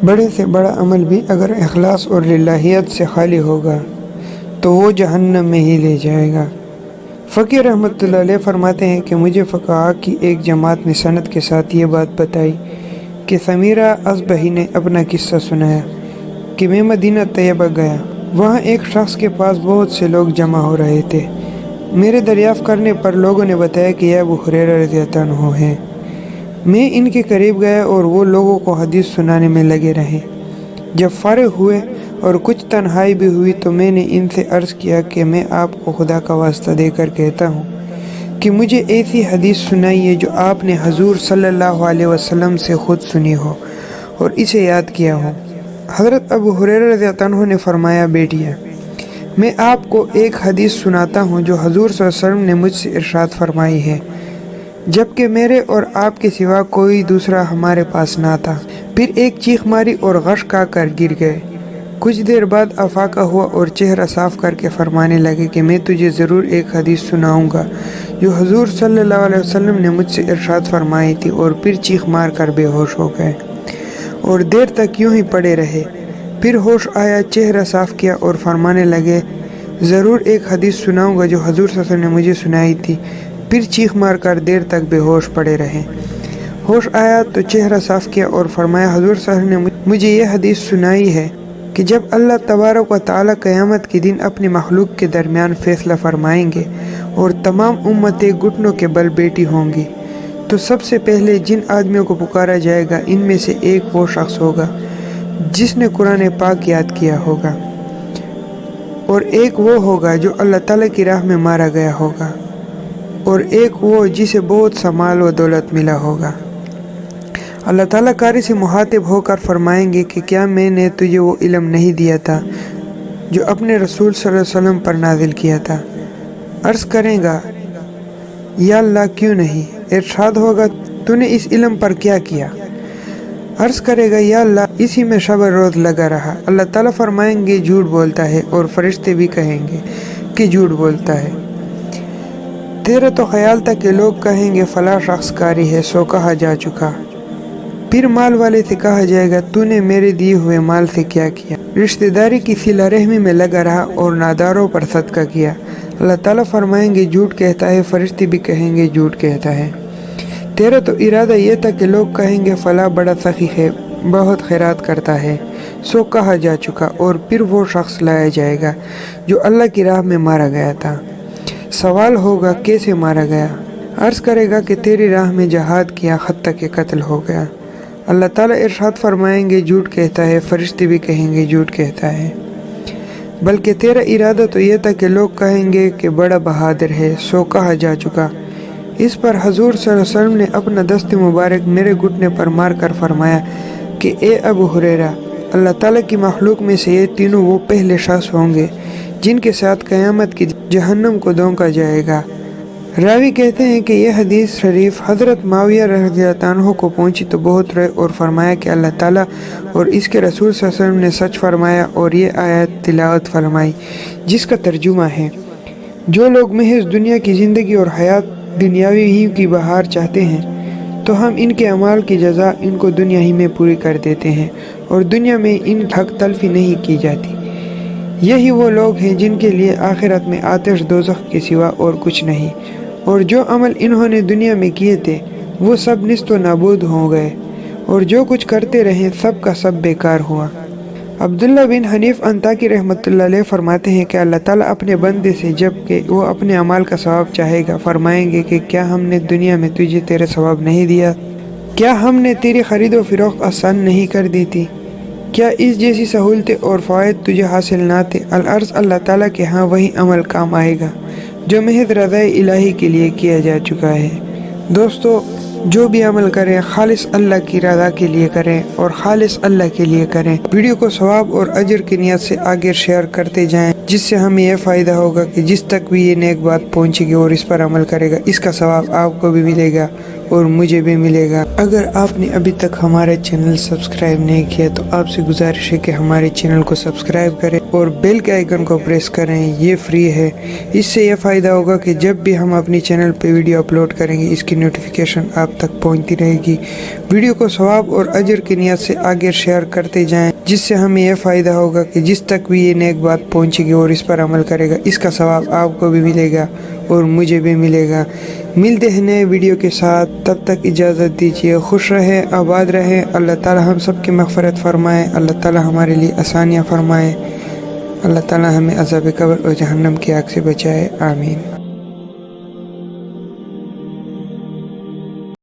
بڑے سے بڑا عمل بھی اگر اخلاص اور للہیت سے خالی ہوگا تو وہ جہنم میں ہی لے جائے گا۔ فقیہ رحمۃ اللہ علیہ فرماتے ہیں کہ مجھے فقہاء کی ایک جماعت نے سند کے ساتھ یہ بات بتائی کہ سمیرہ اصبہی نے اپنا قصہ سنایا کہ میں مدینہ طیبہ گیا، وہاں ایک شخص کے پاس بہت سے لوگ جمع ہو رہے تھے۔ میرے دریافت کرنے پر لوگوں نے بتایا کہ یہ ابو ہریرہ رضی اللہ عنہ ہیں۔ میں ان کے قریب گیا اور وہ لوگوں کو حدیث سنانے میں لگے رہے۔ جب فارغ ہوئے اور کچھ تنہائی بھی ہوئی تو میں نے ان سے عرض کیا کہ میں آپ کو خدا کا واسطہ دے کر کہتا ہوں کہ مجھے ایسی حدیث سنائیے جو آپ نے حضور صلی اللہ علیہ وسلم سے خود سنی ہو اور اسے یاد کیا ہو۔ حضرت ابو ہریرہ رضی اللہ عنہ نے فرمایا، بیٹیا، میں آپ کو ایک حدیث سناتا ہوں جو حضور صلی اللہ علیہ وسلم نے مجھ سے ارشاد فرمائی ہے، جبکہ میرے اور آپ کے سوا کوئی دوسرا ہمارے پاس نہ تھا۔ پھر ایک چیخ ماری اور غش کھا کر گر گئے۔ کچھ دیر بعد افاقہ ہوا اور چہرہ صاف کر کے فرمانے لگے کہ میں تجھے ضرور ایک حدیث سناؤں گا جو حضور صلی اللہ علیہ وسلم نے مجھ سے ارشاد فرمائی تھی، اور پھر چیخ مار کر بے ہوش ہو گئے اور دیر تک یوں ہی پڑے رہے۔ پھر ہوش آیا، چہرہ صاف کیا اور فرمانے لگے، ضرور ایک حدیث سناؤں گا جو حضور صلی اللہ علیہ وسلم نے مجھے سنائی تھی، پھر چیخ مار کر دیر تک بے ہوش پڑے رہے۔ ہوش آیا تو چہرہ صاف کیا اور فرمایا، حضور صلی اللہ علیہ وسلم نے مجھے یہ حدیث سنائی ہے کہ جب اللہ تبارک و تعالیٰ قیامت کے دن اپنی مخلوق کے درمیان فیصلہ فرمائیں گے اور تمام امتیں گھٹنوں کے بل بیٹھی ہوں گی تو سب سے پہلے جن آدمیوں کو پکارا جائے گا ان میں سے ایک وہ شخص ہوگا جس نے قرآن پاک یاد کیا ہوگا، اور ایک وہ ہوگا جو اللہ تعالیٰ کی راہ میں مارا گیا ہوگا، اور ایک وہ جسے بہت سا مال و دولت ملا ہوگا۔ اللہ تعالیٰ قاری سے مخاطب ہو کر فرمائیں گے کہ کیا میں نے تجھے وہ علم نہیں دیا تھا جو اپنے رسول صلی اللہ علیہ وسلم پر نازل کیا تھا؟ عرض کرے گا، یا اللہ کیوں نہیں؟ ارشاد ہوگا، تو نے اس علم پر کیا کیا؟ عرض کرے گا، یا اللہ اسی میں شب روز لگا رہا۔ اللہ تعالیٰ فرمائیں گے، جھوٹ بولتا ہے، اور فرشتے بھی کہیں گے کہ جھوٹ بولتا ہے۔ تیرا تو خیال تھا کہ لوگ کہیں گے فلاں شخص قاری ہے، سو کہا جا چکا۔ پھر مال والے سے کہا جائے گا، تو نے میرے دیے ہوئے مال سے کیا کیا؟ رشتہ داری کی صلہ رحمی میں لگا رہا اور ناداروں پر صدقہ کیا۔ اللہ تعالیٰ فرمائیں گے، جھوٹ کہتا ہے، فرشتے بھی کہیں گے جھوٹ کہتا ہے۔ تیرا تو ارادہ یہ تھا کہ لوگ کہیں گے فلاں بڑا سخی ہے، بہت خیرات کرتا ہے، سو کہا جا چکا، اور پھر وہ شخص لایا جائے گا جو اللہ کی راہ میں مارا گیا تھا۔ سوال ہوگا، کیسے مارا گیا؟ عرض کرے گا کہ تیری راہ میں جہاد کیا، حتیٰ کہ قتل ہو گیا۔ اللہ تعالیٰ ارشاد فرمائیں گے، جھوٹ کہتا ہے، فرشتے بھی کہیں گے جھوٹ کہتا ہے، بلکہ تیرا ارادہ تو یہ تھا کہ لوگ کہیں گے کہ بڑا بہادر ہے، سو کہا جا چکا۔ اس پر حضور صلی اللہ علیہ وسلم نے اپنا دست مبارک میرے گھٹنے پر مار کر فرمایا کہ اے ابو ہریرہ، اللہ تعالیٰ کی مخلوق میں سے یہ تینوں وہ پہلے شخص ہوں گے جن کے ساتھ قیامت کی جہنم کو دھونکا جائے گا۔ راوی کہتے ہیں کہ یہ حدیث شریف حضرت معاویہ رضی اللہ عنہ کو پہنچی تو بہت روئے اور فرمایا کہ اللہ تعالیٰ اور اس کے رسول صلی اللہ علیہ وسلم نے سچ فرمایا، اور یہ آیت تلاوت فرمائی جس کا ترجمہ ہے، جو لوگ محض دنیا کی زندگی اور حیات دنیاوی ہی کی بہار چاہتے ہیں تو ہم ان کے اعمال کی جزا ان کو دنیا ہی میں پوری کر دیتے ہیں، اور دنیا میں ان کی حق تلفی نہیں کی جاتی۔ یہی وہ لوگ ہیں جن کے لیے آخرت میں آتش دوزخ کے سوا اور کچھ نہیں، اور جو عمل انہوں نے دنیا میں کیے تھے وہ سب نیست و نابود ہو گئے، اور جو کچھ کرتے رہے سب کا سب بیکار ہوا۔ عبداللہ بن حنیف انطاکی رحمۃ اللہ علیہ فرماتے ہیں کہ اللہ تعالیٰ اپنے بندے سے جب کہ وہ اپنے اعمال کا ثواب چاہے گا فرمائیں گے کہ کیا ہم نے دنیا میں تجھے تیرا ثواب نہیں دیا؟ کیا ہم نے تیری خرید و فروخت آسان نہیں کر دی تھی؟ کیا اس جیسی سہولتیں اور فوائد تجھے حاصل نہ تھے؟ العرض اللہ تعالیٰ کے ہاں وہی عمل کام آئے گا جو محض رضا الہی کے لیے کیا جا چکا ہے۔ دوستو، جو بھی عمل کریں خالص اللہ کی رضا کے لیے کریں اور خالص اللہ کے لیے کریں۔ ویڈیو کو ثواب اور اجر کی نیت سے آگے شیئر کرتے جائیں، جس سے ہمیں یہ فائدہ ہوگا کہ جس تک بھی یہ نیک بات پہنچے گی اور اس پر عمل کرے گا، اس کا ثواب آپ کو بھی ملے گا اور مجھے بھی ملے گا۔ اگر آپ نے ابھی تک ہمارا چینل سبسکرائب نہیں کیا تو آپ سے گزارش ہے کہ ہمارے چینل کو سبسکرائب کریں اور بیل کے آئیکن کو پریس کریں، یہ فری ہے۔ اس سے یہ فائدہ ہوگا کہ جب بھی ہم اپنی چینل پہ ویڈیو اپلوڈ کریں گے اس کی نوٹیفیکیشن آپ تک پہنچتی رہے گی۔ ویڈیو کو ثواب اور اجر کی نیت سے آگے شیئر کرتے جائیں، جس سے ہمیں یہ فائدہ ہوگا کہ جس تک بھی یہ نیک بات پہنچے گی اور اس پر عمل کرے گا اس کا ثواب آپ کو بھی ملے گا اور مجھے بھی ملے گا۔ ملتے ہیں نئے ویڈیو کے ساتھ، تب تک اجازت دیجیے۔ خوش رہیں، آباد رہیں۔ اللہ تعالی ہم سب کی مغفرت فرمائے، اللہ تعالی ہمارے لیے آسانیاں فرمائے، اللہ تعالی ہمیں عذاب قبر اور جہنم کی آگ سے بچائے، آمین۔